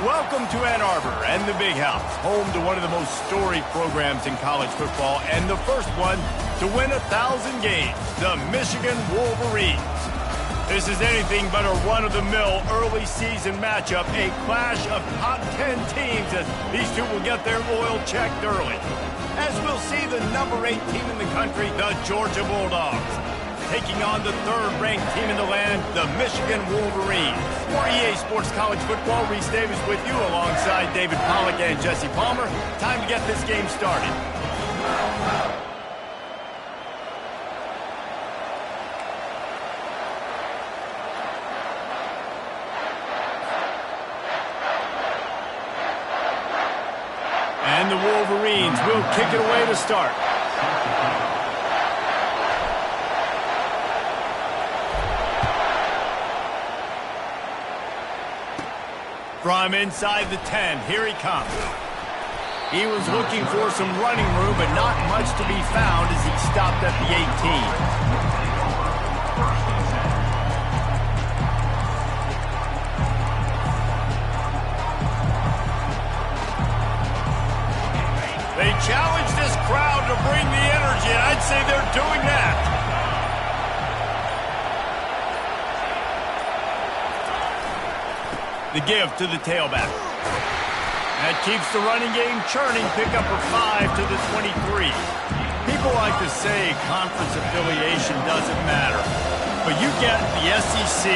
Welcome to Ann Arbor and the Big House, home to one of the most storied programs in college football and the first one to win 1,000 games, the Michigan Wolverines. This is anything but a run-of-the-mill early season matchup, a clash of top 10 teams as these two will get their oil checked early. As we'll see the number 8 team in the country, the Georgia Bulldogs, taking on the third-ranked team in the land, the Michigan Wolverines. For EA Sports College Football, Reese Davis with you alongside David Pollack and Jesse Palmer. Time to get this game started. And the Wolverines will kick it away to start. From inside the 10, here he comes. He was looking for some running room, but not much to be found as he stopped at the 18. They challenge this crowd to bring the energy, and I'd say they're doing that. The give to the tailback. That keeps the running game churning. Pickup of 5 to the 23. People like to say conference affiliation doesn't matter. But you get the SEC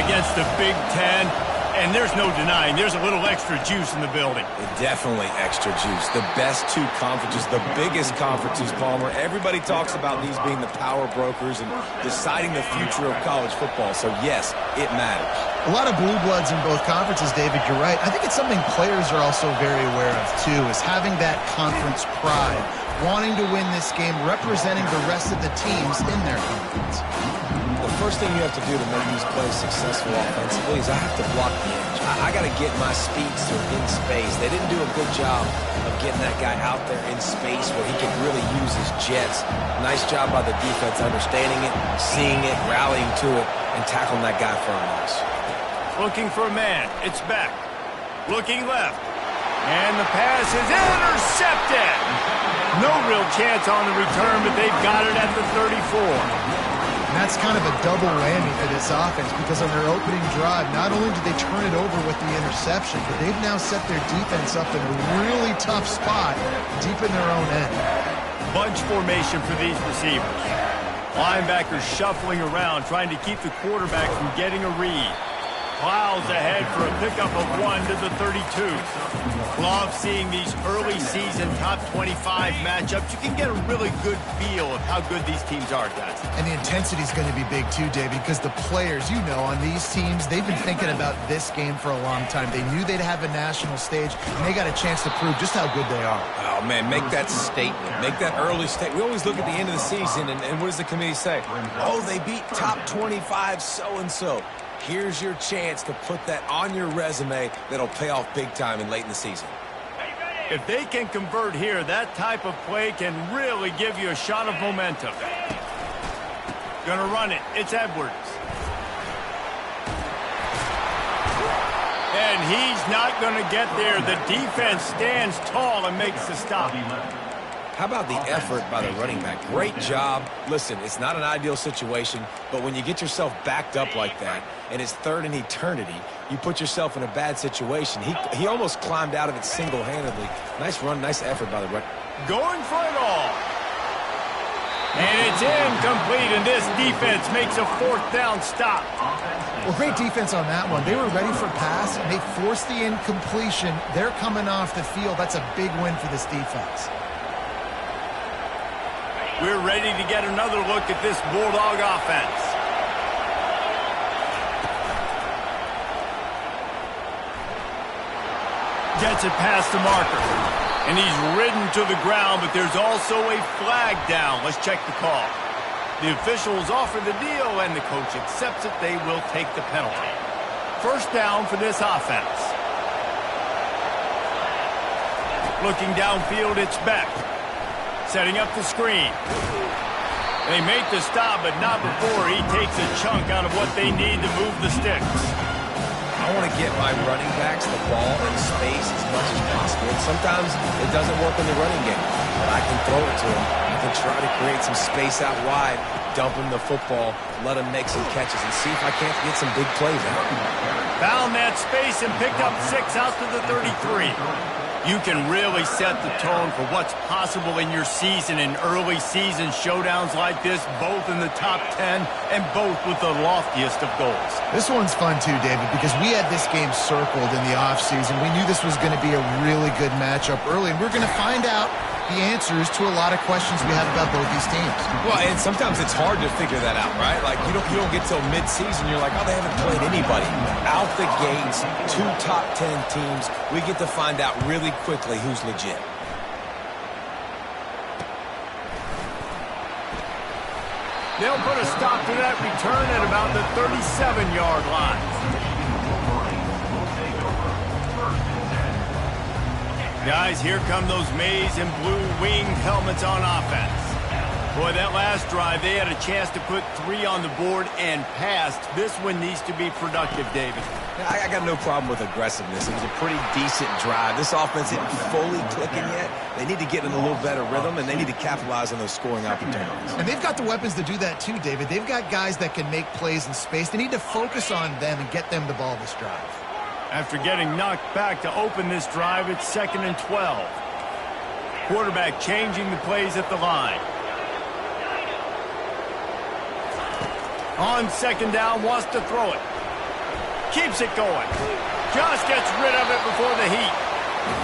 against the Big Ten, and there's no denying there's a little extra juice in the building. Definitely extra juice. The best two conferences, the biggest conferences, Palmer. Everybody talks about these being the power brokers and deciding the future of college football. So, yes, it matters. A lot of blue bloods in both conferences, David, you're right. I think it's something players are also very aware of, too, is having that conference pride, wanting to win this game, representing the rest of the teams in their conference. The first thing you have to do to make these plays successful offensively is I have to block the edge. I got to get my speedster in space. They didn't do a good job of getting that guy out there in space where he could really use his jets. Nice job by the defense understanding it, seeing it, rallying to it, and tackling that guy for a loss. Looking for a man. It's back. Looking left. And the pass is intercepted. No real chance on the return, but they've got it at the 34. And that's kind of a double whammy for this offense because on their opening drive, not only did they turn it over with the interception, but they've now set their defense up in a really tough spot deep in their own end. Bunch formation for these receivers. Linebackers shuffling around, trying to keep the quarterback from getting a read. Plows ahead for a pickup of 1 to the 32. Love seeing these early season top 25 matchups. You can get a really good feel of how good these teams are, guys. And the intensity is going to be big too, David, because the players, you know, on these teams, they've been thinking about this game for a long time. They knew they'd have a national stage, and they got a chance to prove just how good they are. Oh, man, make that statement. Make that early statement. We always look at the end of the season, and what does the committee say? Oh, they beat top 25 so-and-so. Here's your chance to put that on your resume that'll pay off big time and late in the season. If they can convert here, that type of play can really give you a shot of momentum. Gonna run it. It's Edwards. And he's not gonna get there. The defense stands tall and makes the stop. How about the effort by the running back? Great job. Listen, it's not an ideal situation, but when you get yourself backed up like that, and it's third in eternity, you put yourself in a bad situation. He almost climbed out of it single-handedly. Nice run, nice effort by the running back. Going for it all. And it's incomplete, and this defense makes a 4th down stop. Well, great defense on that one. They were ready for pass, and they forced the incompletion. They're coming off the field. That's a big win for this defense. We're ready to get another look at this Bulldog offense. Gets it past the marker. And he's ridden to the ground, but there's also a flag down. Let's check the call. The officials offer the deal, and the coach accepts it. They will take the penalty. 1st down for this offense. Looking downfield, it's Beck. Setting up the screen. They make the stop, but not before he takes a chunk out of what they need to move the sticks. want to get my running backs the ball in space as much as possible. And sometimes it doesn't work in the running game, but I can throw it to him. I can try to create some space out wide, dump him the football, let him make some catches, and see if I can't get some big plays out. Found that space and picked up 6 out to the 33. You can really set the tone for what's possible in your season in early season showdowns like this, both in the top 10 and both with the loftiest of goals. This one's fun too, David, because we had this game circled in the offseason. We knew this was going to be a really good matchup early, and we're going to find out the answers to a lot of questions we have about both these teams. Well, and sometimes it's hard to figure that out, right? Like, you don't get till mid-season, you're like, oh, they haven't played anybody. Out the gates, 2 top 10 teams, we get to find out really quickly who's legit. They'll put a stop to that return at about the 37-yard line. Guys, here come those maize and blue winged helmets on offense. Boy, that last drive, they had a chance to put 3 on the board and passed. This one needs to be productive, David. I got no problem with aggressiveness. It was a pretty decent drive. This offense isn't fully clicking yet. They need to get in a little better rhythm, and they need to capitalize on those scoring opportunities. And they've got the weapons to do that too, David. They've got guys that can make plays in space. They need to focus on them and get them the ball this drive. After getting knocked back to open this drive, it's 2nd and 12. Quarterback changing the plays at the line. On 2nd down, wants to throw it. Keeps it going. Just gets rid of it before the heat.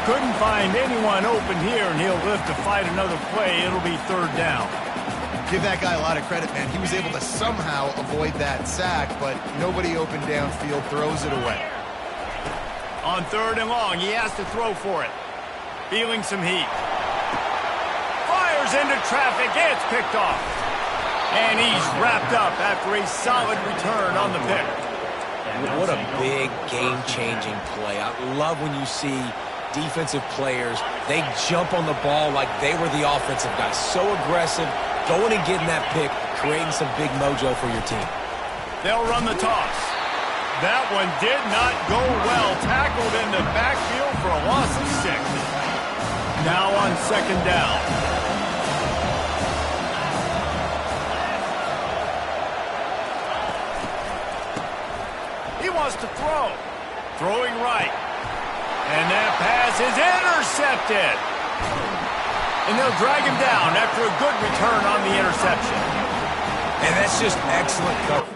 Couldn't find anyone open here, and he'll live to fight another play. It'll be 3rd down. Give that guy a lot of credit, man. He was able to somehow avoid that sack, but nobody open downfield, throws it away. On 3rd and long, he has to throw for it. Feeling some heat. Fires into traffic. It's picked off. And he's wrapped up after a solid return on the pick. What a big game-changing play. I love when you see defensive players, they jump on the ball like they were the offensive guys. So aggressive, going and getting that pick, creating some big mojo for your team. They'll run the toss. That one did not go well. Tackled in the backfield for a loss of 6. Now on 2nd down. He wants to throw. Throwing right. And that pass is intercepted. And they'll drag him down after a good return on the interception. And that's just excellent coverage.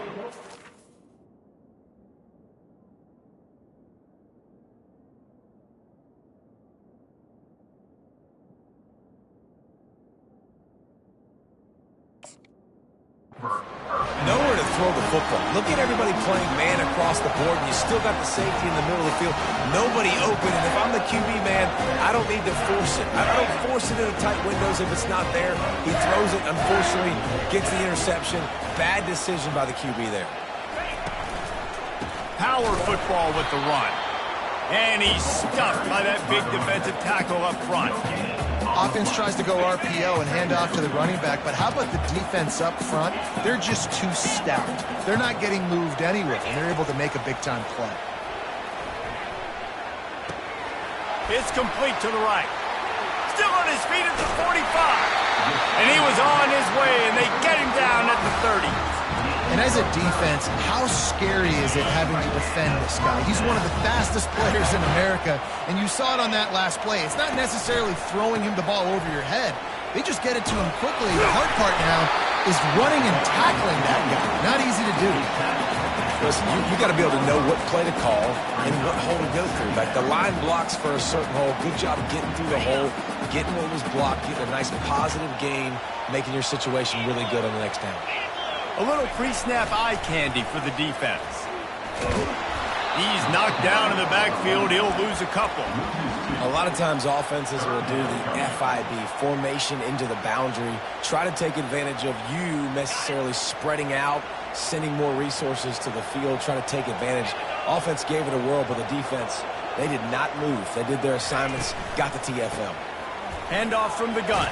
Nowhere to throw the football. Look at everybody playing man across the board, and you still got the safety in the middle of the field. Nobody open, and if I'm the QB, man, I don't need to force it. I don't force it into tight windows if it's not there. He throws it, unfortunately, gets the interception. Bad decision by the QB there. Power football with the run. And he's stuffed by that big defensive tackle up front. Offense tries to go RPO and hand off to the running back, but how about the defense up front? They're just too stout. They're not getting moved anywhere, and they're able to make a big-time play. It's complete to the right. Still on his feet at the 45. And he was on his way, and they get him down at the 30. And as a defense, how scary is it having to defend this guy? He's one of the fastest players in America, and you saw it on that last play. It's not necessarily throwing him the ball over your head. They just get it to him quickly. The hard part now is running and tackling that guy. Not easy to do. Listen, you got to be able to know what play to call and what hole to go through. Like, the line blocks for a certain hole. Good job getting through the hole, getting what was blocked, getting a nice positive gain, making your situation really good on the next down. A little pre-snap eye candy for the defense. He's knocked down in the backfield. He'll lose a couple. A lot of times offenses will do the FIB, formation into the boundary, try to take advantage of you necessarily spreading out, sending more resources to the field, trying to take advantage. Offense gave it a whirl, but the defense, they did not move. They did their assignments, got the TFL. Handoff from the gun.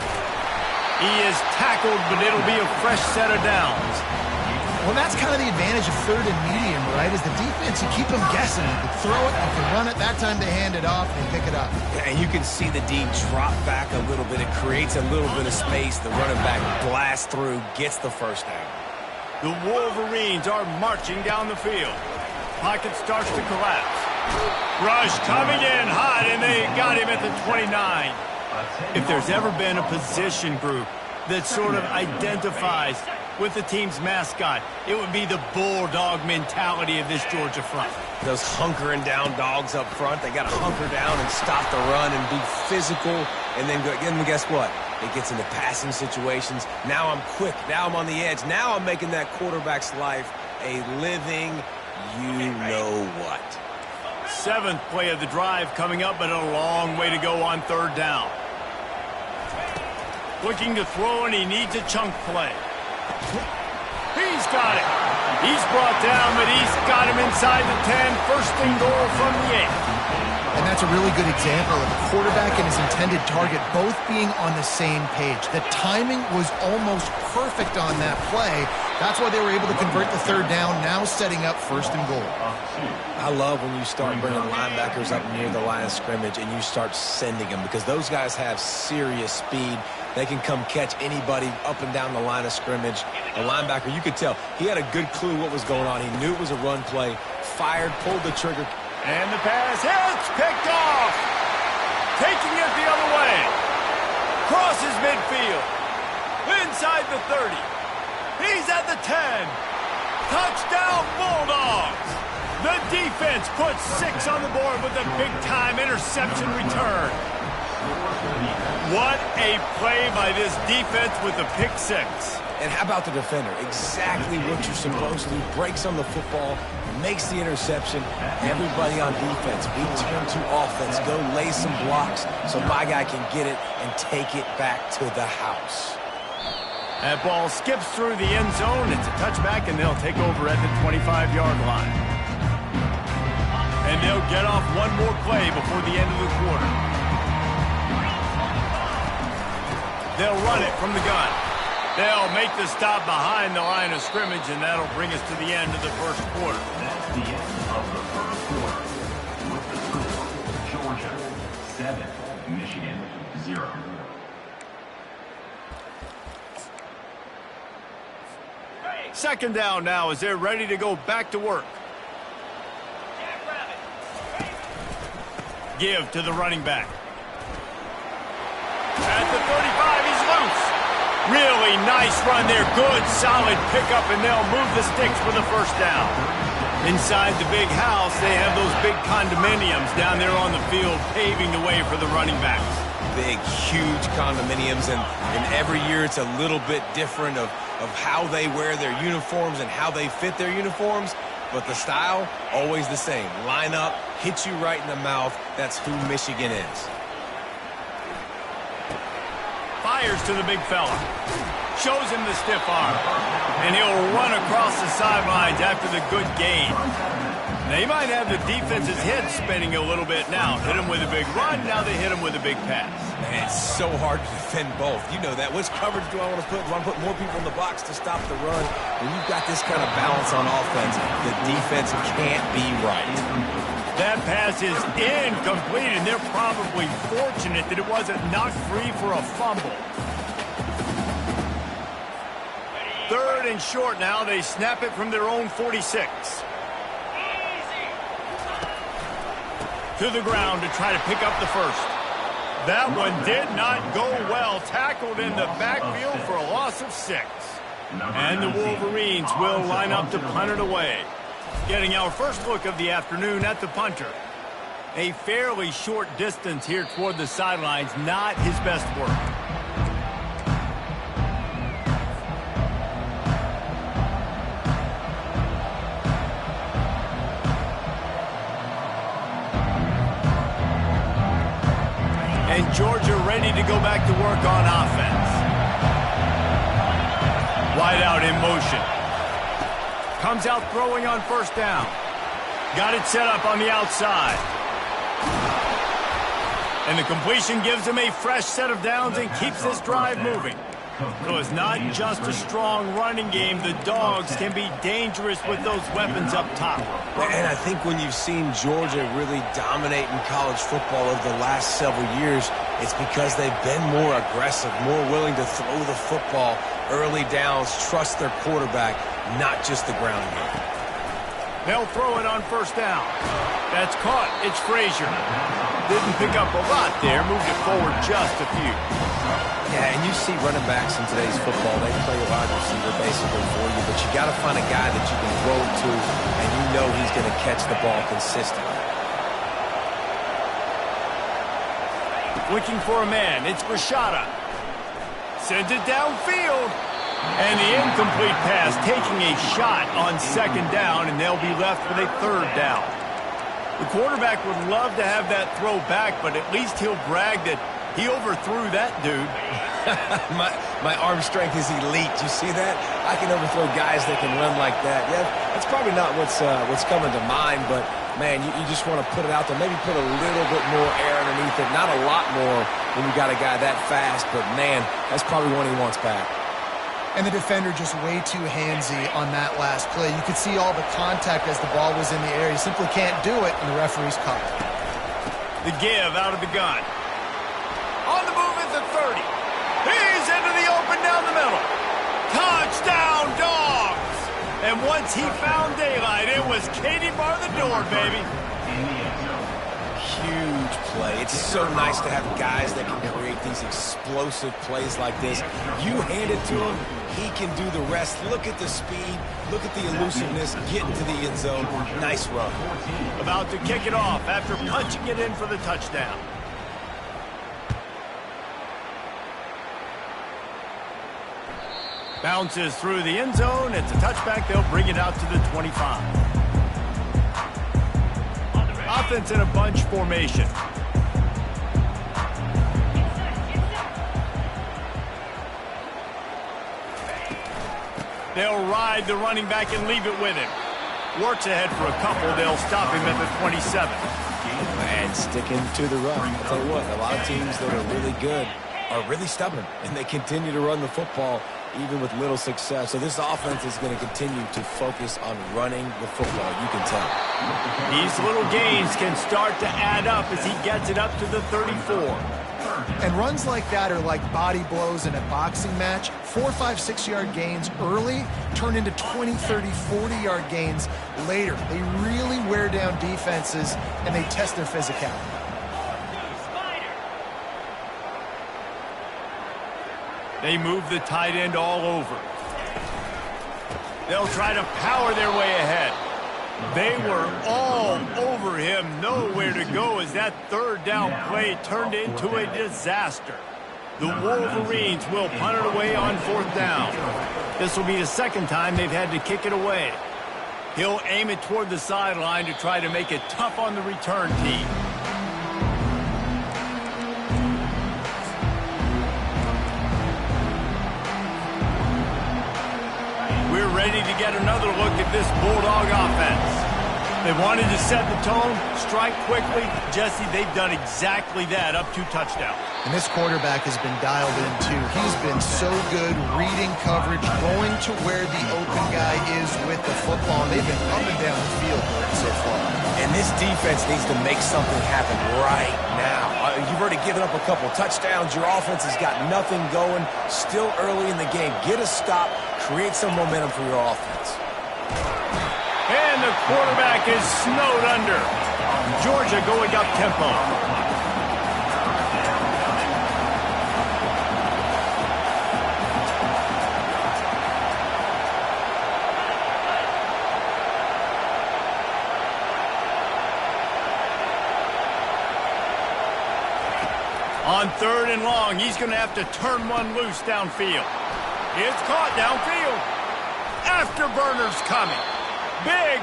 He is tackled, but it'll be a fresh set of downs. Well, that's kind of the advantage of third and medium, right? Is the defense, you keep them guessing. You can throw it, you can run it. That time they hand it off and they pick it up. And you can see the D drop back a little bit. It creates a little bit of space. The running back blasts through, gets the first down. The Wolverines are marching down the field. Pocket starts to collapse. Rush coming in hot, and they got him at the 29. If there's ever been a position group that sort of identifies with the team's mascot, it would be the bulldog mentality of this Georgia front. Those hunkering down dogs up front, they got to hunker down and stop the run and be physical. And then guess what? It gets into passing situations. Now I'm quick. Now I'm on the edge. Now I'm making that quarterback's life a living you-know-what. 7th play of the drive coming up, but a long way to go on 3rd down. Looking to throw, and he needs a chunk play. He's got it. He's brought down, but he's got him inside the 10. 1st and goal from the 8. And that's a really good example of the quarterback and his intended target both being on the same page. The timing was almost perfect on that play. That's why they were able to convert the 3rd down, now setting up 1st and goal. I love when you start bringing linebackers up near the line of scrimmage and you start sending them, because those guys have serious speed. They can come catch anybody up and down the line of scrimmage. The linebacker, you could tell, he had a good clue what was going on. He knew it was a run play, fired, pulled the trigger. And the pass hits, picked off. Taking it the other way. Crosses midfield. Inside the 30. He's at the 10. Touchdown, Bulldogs. The defense puts 6 on the board with a big-time interception return. What a play by this defense with the pick 6. And how about the defender? Exactly what you're supposed to do. Breaks on the football, makes the interception. Everybody on defense, we turn to offense. Go lay some blocks so my guy can get it and take it back to the house. That ball skips through the end zone. It's a touchback, and they'll take over at the 25-yard line. And they'll get off one more play before the end of the quarter. They'll run it from the gun. They'll make the stop behind the line of scrimmage, and that'll bring us to the end of the 1st quarter. That's the end of the 1st quarter. With the score, Georgia 7, Michigan 0. Second down now as they're ready to go back to work. Give to the running back. At the 35, he's loose. Really nice run there. Good, solid pickup, and they'll move the sticks for the 1st down. Inside the big house, they have those big condominiums down there on the field paving the way for the running backs. Big, huge condominiums, and every year it's a little bit different of how they wear their uniforms and how they fit their uniforms, but the style, always the same. Line up, hit you right in the mouth. That's who Michigan is. Fires to the big fella. Shows him the stiff arm. And he'll run across the sidelines after the good gain. They might have the defense's head spinning a little bit now. Hit him with a big run, now they hit him with a big pass. Man, it's so hard to defend both. You know that. Which coverage do I want to put? Do I want to put more people in the box to stop the run? When you've got this kind of balance on offense, the defense can't be right. That pass is incomplete, and they're probably fortunate that it wasn't knocked free for a fumble. 3rd and short now. They snap it from their own 46. To the ground to try to pick up the 1st. That one did not go well. Tackled in the backfield for a loss of 6. And the Wolverines will line up to punt it away. Getting our first look of the afternoon at the punter. A fairly short distance here toward the sidelines, not his best work. And Georgia ready to go back to work on offense. Wide out in motion. Comes out throwing on 1st down. Got it set up on the outside. And the completion gives him a fresh set of downs and keeps this drive moving. So it's not just a strong running game. The Dogs can be dangerous with those weapons up top. And I think when you've seen Georgia really dominate in college football over the last several years, it's because they've been more aggressive, more willing to throw the football, early downs, trust their quarterback, not just the ground game. They'll throw it on first down. That's caught. It's Frazier. Didn't pick up a lot there. Moved it forward just a few. Yeah, and you see running backs in today's football, they play a wide receiver basically for you, but you got to find a guy that you can throw it to, and you know he's going to catch the ball consistently. Looking for a man. It's Rashada. Sends it downfield. And the incomplete pass taking a shot on second down, and they'll be left with a third down. The quarterback would love to have that throw back, but at least he'll brag that he overthrew that dude. my arm strength is elite. You see that? I can overthrow guys that can run like that. Yeah, that's probably not what's coming to mind, but, man, you just want to put it out there. Maybe put a little bit more air underneath it. Not a lot more when you got a guy that fast, but, man, that's probably one he wants back. And the defender just way too handsy on that last play. You could see all the contact as the ball was in the air. You simply can't do it, and the referee's caught. The give out of the gun. On the move at the 30. He's into the open down the middle. Touchdown, Dogs! And once he found daylight, it was Katie bar the door, baby. Huge play. It's so nice to have guys that can create these explosive plays like this. You hand it to him, he can do the rest. Look at the speed, look at the elusiveness, get into the end zone. Nice run. About to kick it off after punching it in for the touchdown. Bounces through the end zone. It's a touchback. They'll bring it out to the 25. Offense in a bunch formation. They'll ride the running back and leave it with him. Works ahead for a couple. They'll stop him at the 27. And sticking to the run. I'll tell you what, a lot of teams that are really good are really stubborn, and they continue to run the football even with little success. So this offense is going to continue to focus on running the football. You can tell. These little gains can start to add up as he gets it up to the 34. And runs like that are like body blows in a boxing match. 4, 5, 6-yard gains early turn into 20, 30, 40-yard gains later. They really wear down defenses, and they test their physicality. They move the tight end all over. They'll try to power their way ahead. They were all over him, nowhere to go as that third down play turned into a disaster. The Wolverines will punt it away on fourth down. This will be the second time they've had to kick it away. He'll aim it toward the sideline to try to make it tough on the return team. We're ready to get another look at this Bulldog offense. They wanted to set the tone, strike quickly. Jesse, they've done exactly that, up 2 touchdowns. And this quarterback has been dialed in, too. He's been so good reading coverage, going to where the open guy is with the football. They've been up and down the field so far. And this defense needs to make something happen right now. You've already given up a couple touchdowns. Your offense has got nothing going. Still early in the game. Get a stop. Create some momentum for your offense. And the quarterback is snowed under. Georgia going up tempo. On 3rd and long, he's going to have to turn one loose downfield. It's caught downfield. Afterburner's coming.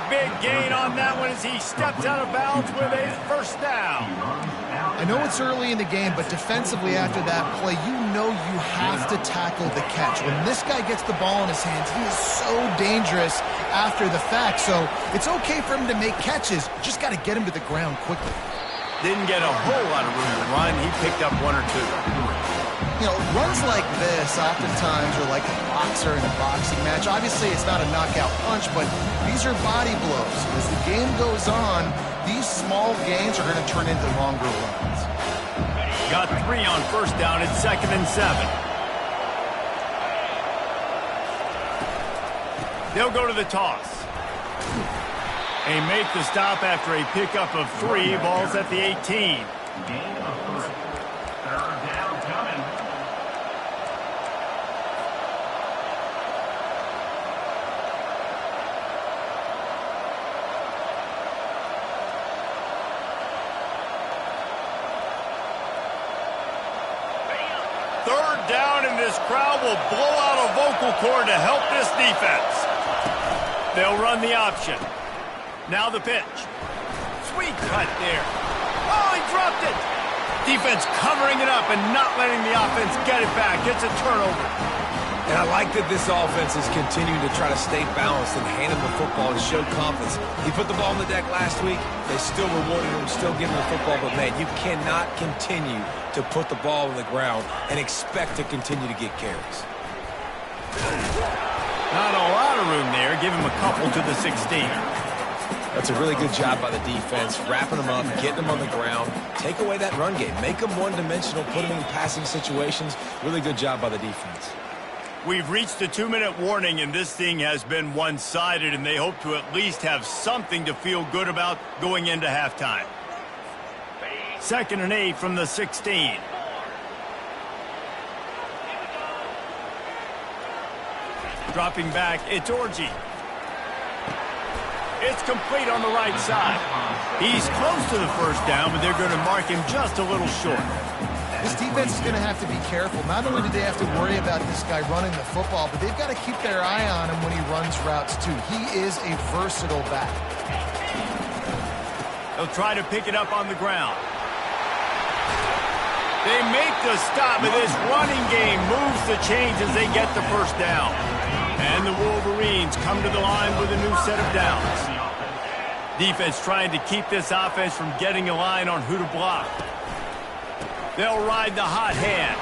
Big gain on that one as he steps out of bounds with a first down. I know it's early in the game, but defensively after that play, you know you have to tackle the catch. When this guy gets the ball in his hands, he is so dangerous after the fact. So it's okay for him to make catches. Just got to get him to the ground quickly. Didn't get a whole lot of room to run. He picked up 1 or 2. Runs like this oftentimes are like a boxer in a boxing match. Obviously, it's not a knockout punch, but these are body blows. As the game goes on, these small gains are going to turn into longer runs. Got 3 on first down. It's 2nd and 7. They'll go to the toss. They make the stop after a pickup of 3. Ball's at the 18. Gain of 3. Third down coming. Third down, and this crowd will blow out a vocal cord to help this defense. They'll run the option. Now the pitch. Sweet cut there. Oh, he dropped it. Defense covering it up and not letting the offense get it back. It's a turnover. And I like that this offense is continuing to try to stay balanced and handle the football and show confidence. He put the ball on the deck last week. They still rewarded him, still giving him the football. But, man, you cannot continue to put the ball on the ground and expect to continue to get carries. Not a lot of room there. Give him a couple to the 16. That's a really good job by the defense, wrapping them up, getting them on the ground. Take away that run game. Make them one-dimensional, put them in passing situations. Really good job by the defense. We've reached the 2-minute warning, and this thing has been one-sided, and they hope to at least have something to feel good about going into halftime. 2nd and 8 from the 16. Dropping back, it's Orji. It's complete on the right side. He's close to the first down, but they're going to mark him just a little short. This defense is going to have to be careful. Not only do they have to worry about this guy running the football, but they've got to keep their eye on him when he runs routes, too. He is a versatile back. They'll try to pick it up on the ground. They make the stop, but this running game moves the chains as they get the first down. And the Wolverines come to the line with a new set of downs. Defense trying to keep this offense from getting a line on who to block. They'll ride the hot hand.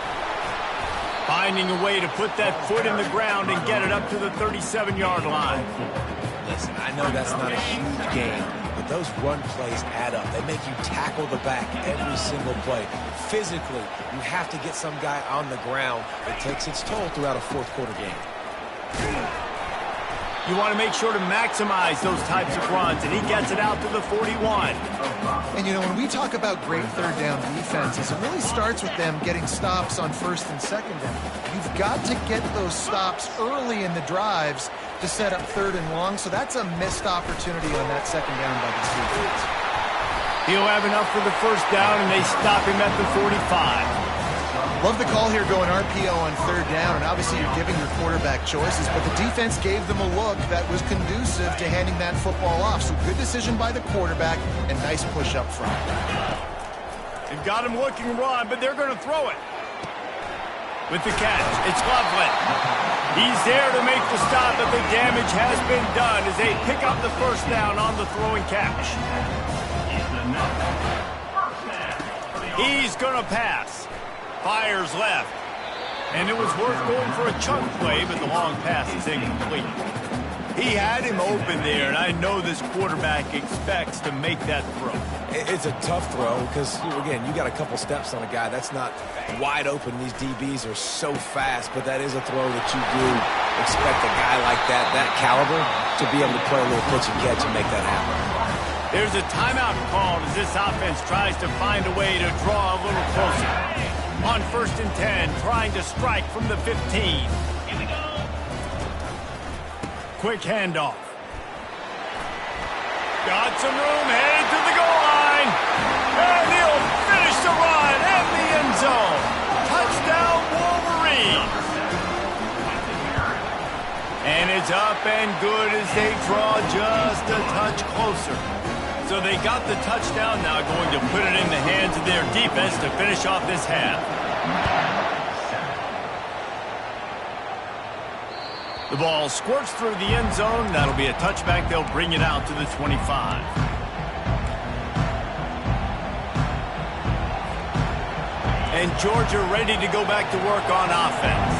Finding a way to put that foot in the ground and get it up to the 37-yard line. Listen, I know that's not a huge game, but those run plays add up. They make you tackle the back every single play. Physically, you have to get some guy on the ground. It takes its toll throughout a fourth-quarter game. You want to make sure to maximize those types of runs, and he gets it out to the 41. And, when we talk about great third down defenses, it really starts with them getting stops on first and second down. You've got to get those stops early in the drives to set up third and long, so that's a missed opportunity on that second down by the defense. He'll have enough for the first down, and they stop him at the 45. Love the call here going RPO on third down, and obviously you're giving your quarterback choices, but the defense gave them a look that was conducive to handing that football off. So good decision by the quarterback and nice push up front. They've got him looking run, but they're going to throw it. With the catch, it's Loveland. He's there to make the stop, but the damage has been done as they pick up the first down on the throwing catch. He's going to pass. Fires left. And it was worth going for a chunk play, but the long pass is incomplete. He had him open there, and I know this quarterback expects to make that throw. It's a tough throw because, again, you got a couple steps on a guy. That's not wide open. These DBs are so fast, but that is a throw that you do expect a guy like that caliber, to be able to play a little pitch and catch and make that happen. There's a timeout called as this offense tries to find a way to draw a little closer. On 1st and 10, trying to strike from the 15. Here we go. Quick handoff. Got some room, headed to the goal line. And he'll finish the run in the end zone. Touchdown, Wolverines. And it's up and good as they draw just a touch closer. So they got the touchdown, now going to put it in the hands of their defense to finish off this half. The ball squirts through the end zone. That'll be a touchback. They'll bring it out to the 25. And Georgia ready to go back to work on offense.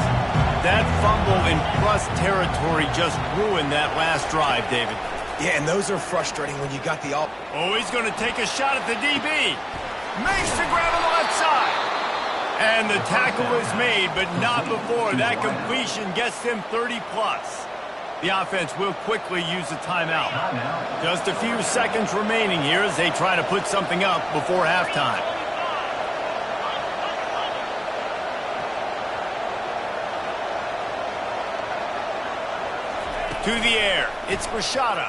That fumble in plus territory just ruined that last drive, David. Yeah, and those are frustrating when you got the all. Oh, he's going to take a shot at the DB. Makes the grab on the left side. And the tackle is made, but not before that completion gets them 30-plus. The offense will quickly use a timeout. Just a few seconds remaining here as they try to put something up before halftime. To the air, it's Rashada.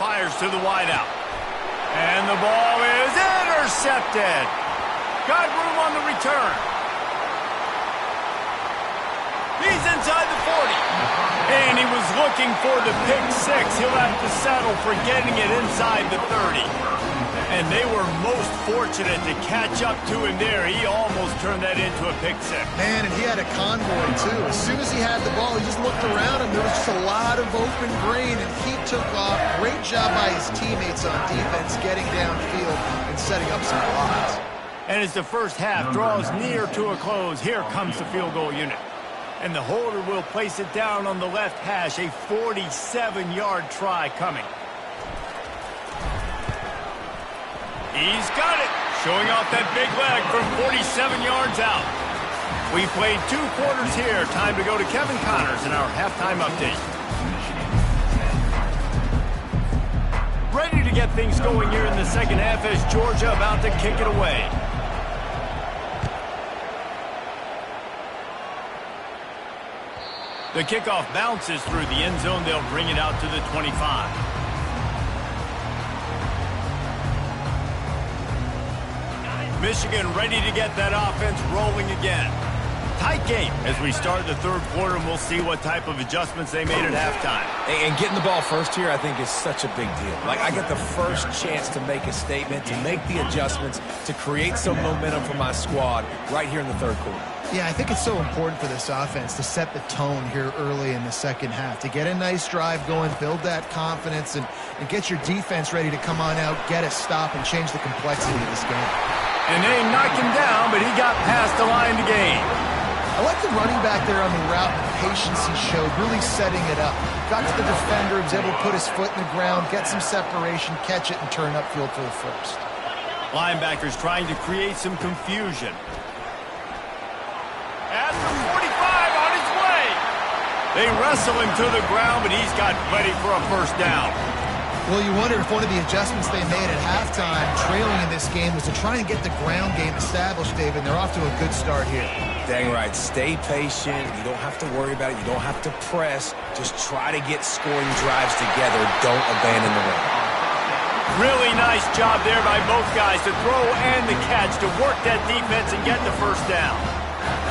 Fires to the wideout. And the ball is intercepted. Got room on the return. He's inside the 40. And he was looking for the pick six. He'll have to settle for getting it inside the 30. And they were most fortunate to catch up to him there. He almost turned that into a pick six. Man, and he had a convoy, too. As soon as he had the ball, he just looked around, and there was just a lot of open green, and he took off. Great job by his teammates on defense, getting downfield and setting up some blocks. And as the first half draws near to a close, here comes the field goal unit. And the holder will place it down on the left hash, a 47-yard try coming. He's got it, showing off that big leg from 47 yards out. We played 2 quarters here. Time to go to Kevin Connors in our halftime update. Ready to get things going here in the second half as Georgia about to kick it away. The kickoff bounces through the end zone. They'll bring it out to the 25. Michigan ready to get that offense rolling again. Tight game as we start the third quarter, and we'll see what type of adjustments they made at halftime. And getting the ball first here, I think, is such a big deal. Like, I get the first chance to make a statement, to make the adjustments, to create some momentum for my squad right here in the third quarter. Yeah, I think it's so important for this offense to set the tone here early in the second half, to get a nice drive going, build that confidence, and get your defense ready to come on out, get a stop, and change the complexity of this game. And they knocked him down, but he got past the line to gain. I like the running back there on the route and the patience he showed, really setting it up. Got to the defender, was able to put his foot in the ground, get some separation, catch it, and turn upfield for the first. Linebackers trying to create some confusion. At the 45 on his way. They wrestle him to the ground, but he's got ready for a first down. Well, you wonder if one of the adjustments they made at halftime, trailing in this game, was to try and get the ground game established, David. They're off to a good start here. Dang right. Stay patient. You don't have to worry about it. You don't have to press. Just try to get scoring drives together. Don't abandon the run. Really nice job there by both guys to throw and the catch to work that defense and get the first down.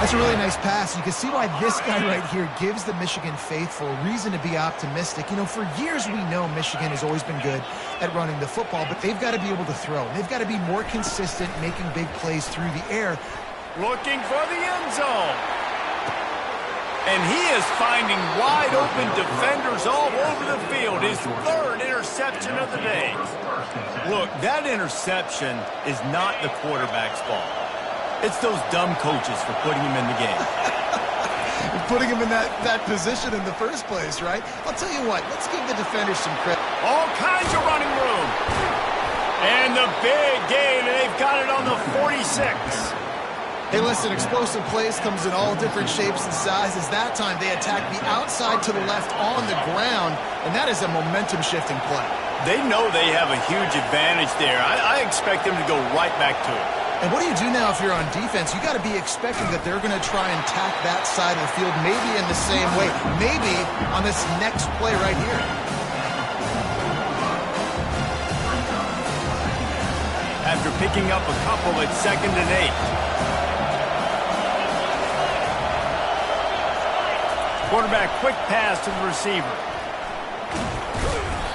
That's a really nice pass. You can see why this guy right here gives the Michigan faithful a reason to be optimistic. You know, for years we know Michigan has always been good at running the football, but they've got to be able to throw. They've got to be more consistent making big plays through the air. Looking for the end zone. And he is finding wide open defenders all over the field. His third interception of the day. Look, that interception is not the quarterback's fault. It's those dumb coaches for putting him in the game. Putting him in that position in the first place, right? I'll tell you what, let's give the defenders some credit. All kinds of running room. And the big gain, and they've got it on the 46. Hey, listen, explosive plays comes in all different shapes and sizes. That time they attacked the outside to the left on the ground, and that is a momentum-shifting play. They know they have a huge advantage there. I expect them to go right back to it. And what do you do now if you're on defense? You got to be expecting that they're going to try and tack that side of the field, maybe in the same way, maybe on this next play right here. After picking up a couple at 2nd and 8. Quarterback quick pass to the receiver.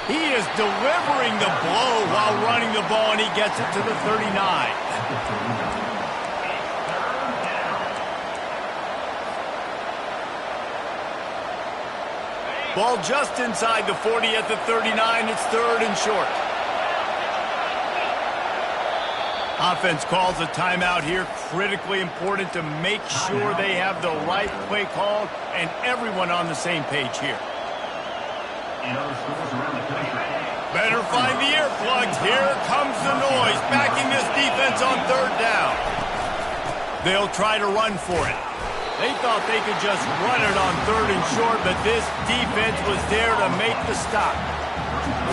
He is delivering the blow while running the ball, and he gets it to the 39. Ball just inside the 40 at the 39. It's 3rd and short. Offense calls a timeout here. Critically important to make sure they have the right play called and everyone on the same page here. In other schools around the country. Better find the earplugs. Here comes the noise, backing this defense on third down. They'll try to run for it. They thought they could just run it on third and short, but this defense was there to make the stop.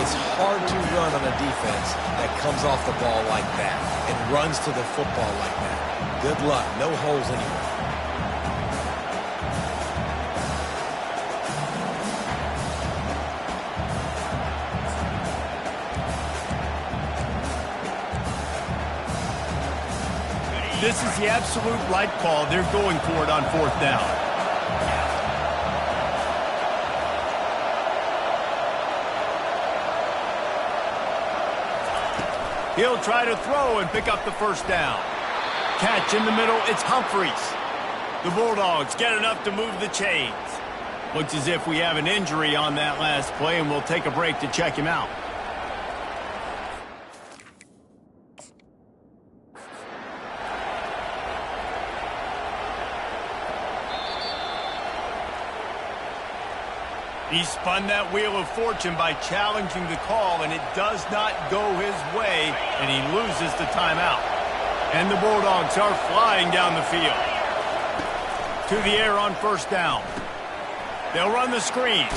It's hard to run on a defense that comes off the ball like that and runs to the football like that. Good luck. No holes anywhere. This is the absolute right call. They're going for it on fourth down. He'll try to throw and pick up the first down. Catch in the middle, it's Humphries. The Bulldogs get enough to move the chains. Looks as if we have an injury on that last play, and we'll take a break to check him out. He spun that wheel of fortune by challenging the call, and it does not go his way, and he loses the timeout. And the Bulldogs are flying down the field. To the air on first down. They'll run the screen.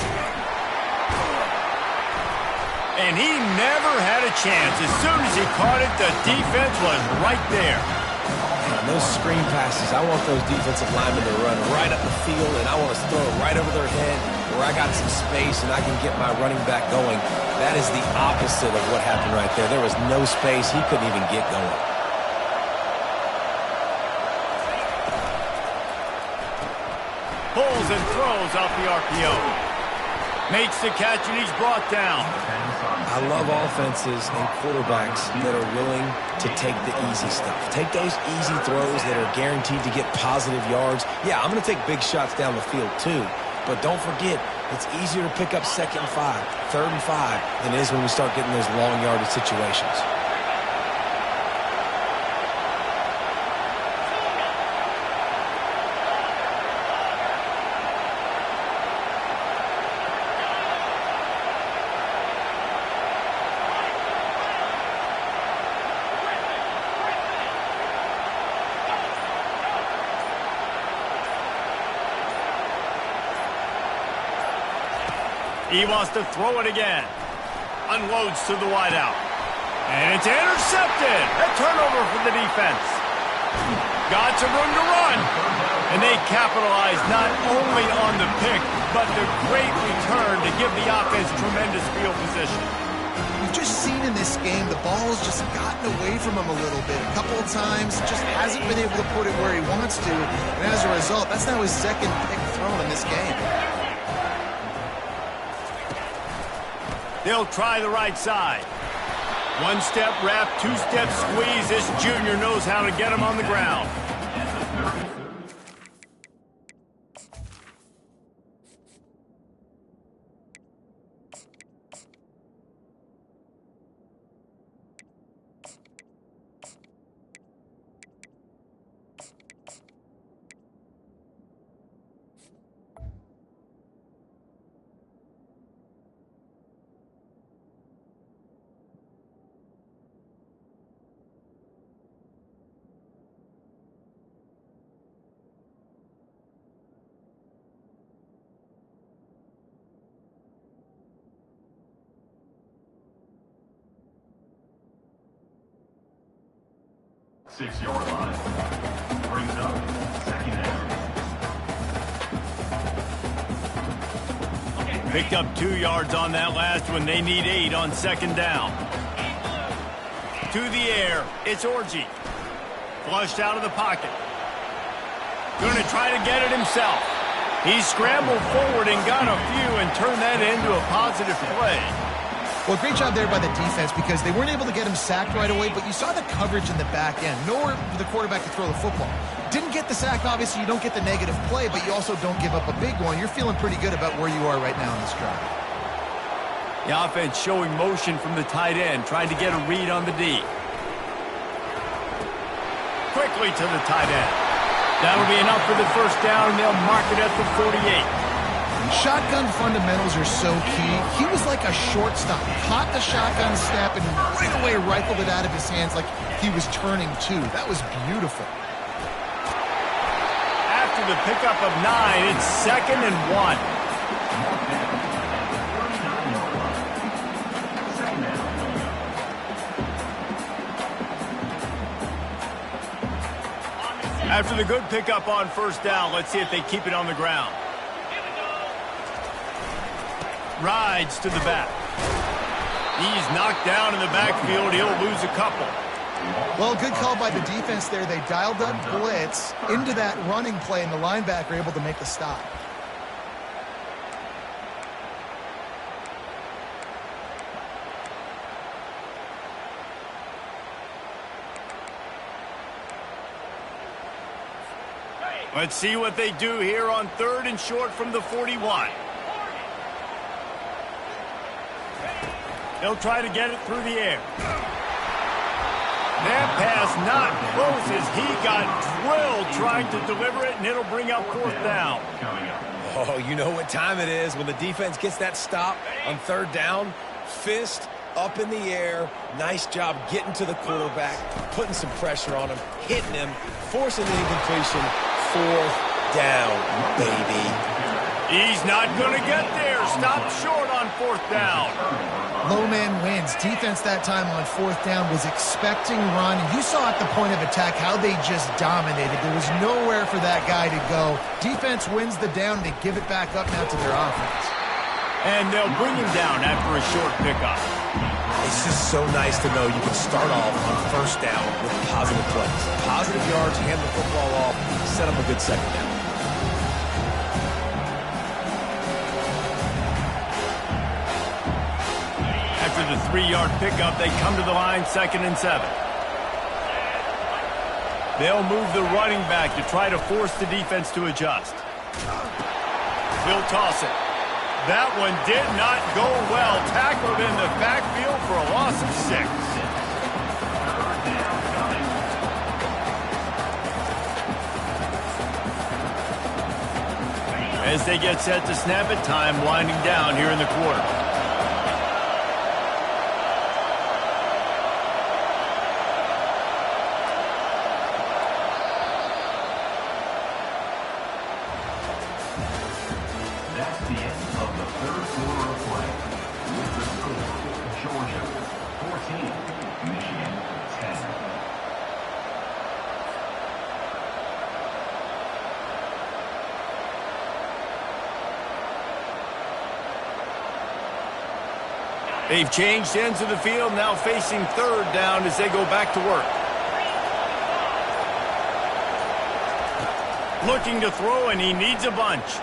And he never had a chance. As soon as he caught it, the defense was right there. And those screen passes, I want those defensive linemen to run right up the field, and I want to throw it right over their head where I got some space and I can get my running back going. That is the opposite of what happened right there. There was no space. He couldn't even get going. Pulls and throws off the RPO. Makes the catch, and he's brought down. I love offenses and quarterbacks that are willing to take the easy stuff. Take those easy throws that are guaranteed to get positive yards. Yeah, I'm going to take big shots down the field too. But don't forget, it's easier to pick up second and 5, third and 5 than it is when we start getting those long yardage situations. He wants to throw it again. Unloads to the wideout. And it's intercepted. A turnover for the defense. Got some room to run. And they capitalize not only on the pick, but the great return to give the offense tremendous field position. We've just seen in this game the ball's just gotten away from him a little bit. A couple of times, just hasn't been able to put it where he wants to. And as a result, that's now his second pick thrown in this game. They'll try the right side. One-step wrap, two-step squeeze. This junior knows how to get him on the ground. Six-yard line. Brings up second down. Picked up 2 yards on that last one. They need 8 on second down. To the air, it's Orji. Flushed out of the pocket. Going to try to get it himself. He scrambled forward and got a few and turned that into a positive play. Well, great job there by the defense because they weren't able to get him sacked right away, but you saw the coverage in the back end. Nowhere for the quarterback to throw the football. Didn't get the sack, obviously. You don't get the negative play, but you also don't give up a big one. You're feeling pretty good about where you are right now in this drive. The offense showing motion from the tight end, trying to get a read on the D. quickly to the tight end. That'll be enough for the first down, and they'll mark it at the 48. Shotgun fundamentals are so key. He was like a shortstop. Caught the shotgun snap and right away rifled it out of his hands like he was turning two. That was beautiful. After the pickup of 9, it's 2nd and 1. After the good pickup on first down, let's see if they keep it on the ground. Rides to the back. He's knocked down in the backfield. He'll lose a couple. Well, good call by the defense there. They dialed up blitz into that running play, and the linebacker able to make the stop. Let's see what they do here on 3rd and short from the 41. They'll try to get it through the air. That pass not close as he got drilled trying to deliver it, and it'll bring up 4th down. Oh, you know what time it is when the defense gets that stop on 3rd down. Fist up in the air. Nice job getting to the quarterback, putting some pressure on him, hitting him, forcing the incompletion. 4th down, baby. He's not going to get there. Stop short on 4th down. Low man wins. Defense that time on 4th down was expecting run. And you saw at the point of attack how they just dominated. There was nowhere for that guy to go. Defense wins the down. They give it back up now to their offense. And they'll bring him down after a short pickup. It's just so nice to know you can start off on 1st down with positive plays. Positive yards, hand the football off, set up a good 2nd down. After the 3-yard pickup, they come to the line 2nd and 7. They'll move the running back to try to force the defense to adjust. He'll toss it. That one did not go well. Tackled in the backfield for a loss of 6. As they get set to snap it, time winding down here in the quarter. That's the end of the 3rd quarter of play. With the score, Georgia 14, Michigan 10. They've changed ends of the field, now facing 3rd down as they go back to work. Looking to throw, and he needs a bunch.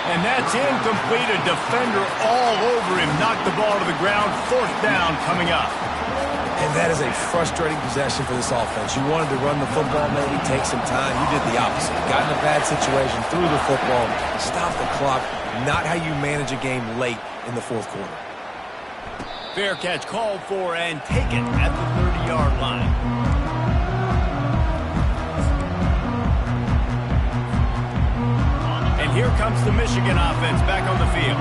And that's incomplete. A defender all over him. Knocked the ball to the ground. 4th down coming up. And that is a frustrating possession for this offense. You wanted to run the football, maybe take some time. You did the opposite. Got in a bad situation, threw the football, stopped the clock. Not how you manage a game late in the 4th quarter. Fair catch called for and taken at the 30-yard line. And here comes the Michigan offense back on the field.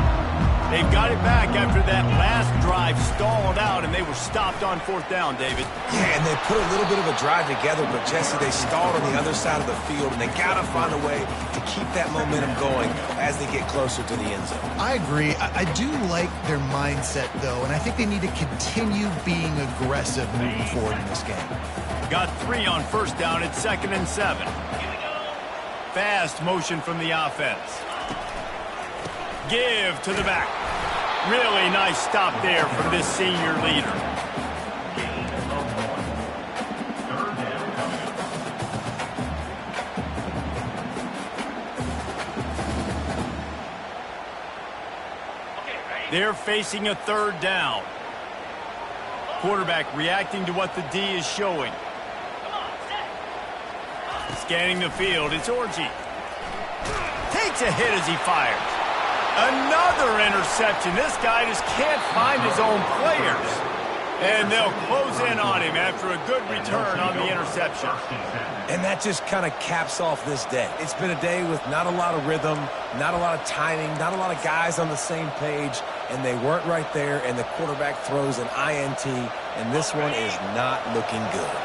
They've got it back after that last drive stalled out, and they were stopped on 4th down, David. Yeah, and they put a little bit of a drive together, but, Jesse, they stalled on the other side of the field, and they got to find a way to keep that momentum going as they get closer to the end zone. I agree. I do like their mindset, though, and I think they need to continue being aggressive moving forward in this game. Got 3 on 1st down at 2nd and 7. Fast motion from the offense. Give to the back. Really nice stop there from this senior leader. Gain of 1. 3rd down coming up. They're facing a 3rd down. Quarterback reacting to what the D is showing. Scanning the field, it's Orji. Takes a hit as he fires. Another interception. This guy just can't find his own players. And they'll close in on him after a good return on the interception. And that just kind of caps off this day. It's been a day with not a lot of rhythm, not a lot of timing, not a lot of guys on the same page, and they weren't right there, and the quarterback throws an INT, and this one is not looking good.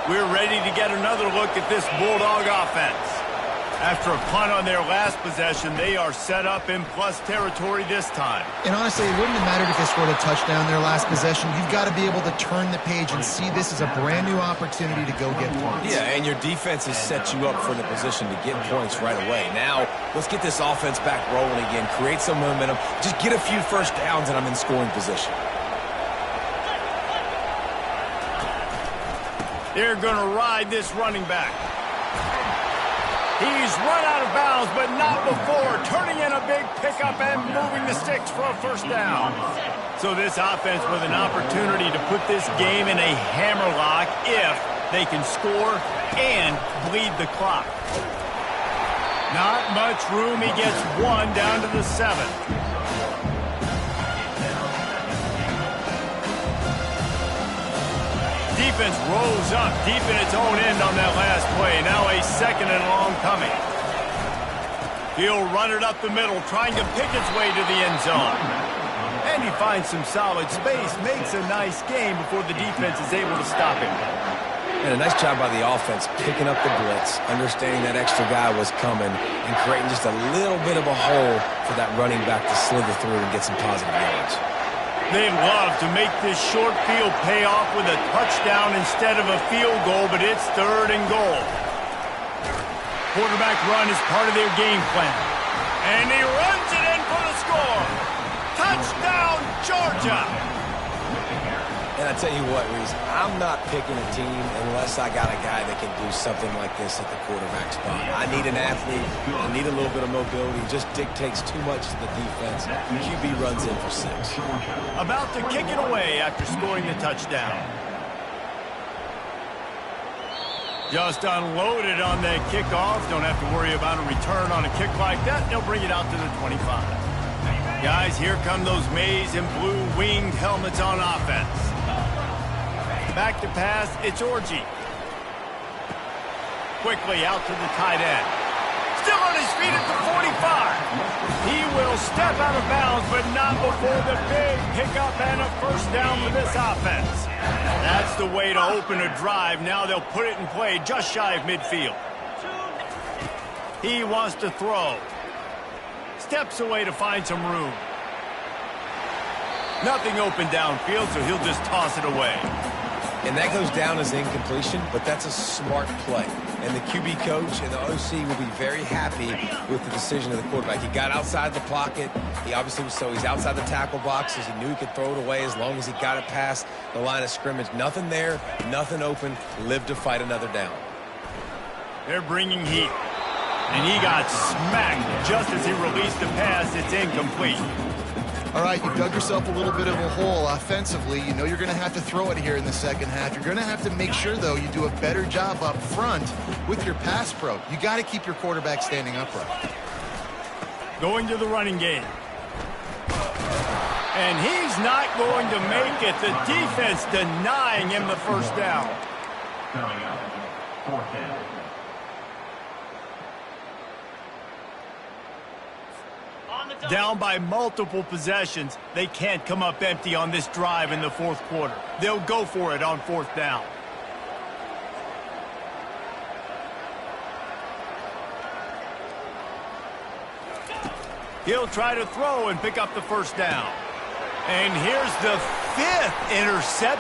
We're ready to get another look at this Bulldog offense. After a punt on their last possession, they are set up in plus territory this time. And honestly, it wouldn't have mattered if they scored a touchdown their last possession. You've got to be able to turn the page and see this as a brand new opportunity to go get points. Yeah, and your defense has set you up for the position to get points right away. Now, let's get this offense back rolling again, create some momentum, just get a few first downs, and I'm in scoring position. They're going to ride this running back. He's run out of bounds, but not before turning in a big pickup and moving the sticks for a first down. So this offense with an opportunity to put this game in a hammerlock if they can score and bleed the clock. Not much room. He gets one down to the 7. Defense rose up deep in its own end on that last play. Now a 2nd and long coming. He'll run it up the middle, trying to pick its way to the end zone. And he finds some solid space, makes a nice game before the defense is able to stop him. And a nice job by the offense picking up the blitz, understanding that extra guy was coming, and creating just a little bit of a hole for that running back to slither through and get some positive yards. They love to make this short field pay off with a touchdown instead of a field goal, but it's 3rd and goal. Quarterback run is part of their game plan. And he runs it in for the score. Touchdown, Georgia! And I tell you what, Reese, I'm not picking a team unless I got a guy that can do something like this at the quarterback spot. I need an athlete. I need a little bit of mobility. It just dictates too much to the defense. QB runs in for 6. About to kick it away after scoring the touchdown. Just unloaded on that kickoff. Don't have to worry about a return on a kick like that. They'll bring it out to the 25. Guys, here come those maize and blue winged helmets on offense. Back to pass, it's Orji. Quickly out to the tight end. Still on his feet at the 45. He will step out of bounds, but not before the big pickup and a first down for this offense. That's the way to open a drive. Now they'll put it in play just shy of midfield. He wants to throw. Steps away to find some room. Nothing open downfield, so he'll just toss it away. And that goes down as incompletion, but that's a smart play. And the QB coach and the OC will be very happy with the decision of the quarterback. He got outside the pocket. He obviously was he's outside the tackle boxes. He knew he could throw it away as long as he got it past the line of scrimmage. Nothing there, nothing open. Live to fight another down. They're bringing heat. And he got smacked just as he released the pass. It's incomplete. All right, you dug yourself a little bit of a hole offensively. You know you're going to have to throw it here in the second half. You're going to have to make sure, though, you do a better job up front with your pass pro. You got to keep your quarterback standing upright. Going to the running game. And he's not going to make it. The defense denying him the first down. Coming up, 4th down. Down by multiple possessions, they can't come up empty on this drive in the 4th quarter. They'll go for it on 4th down. He'll try to throw and pick up the first down. And here's the 5th interception.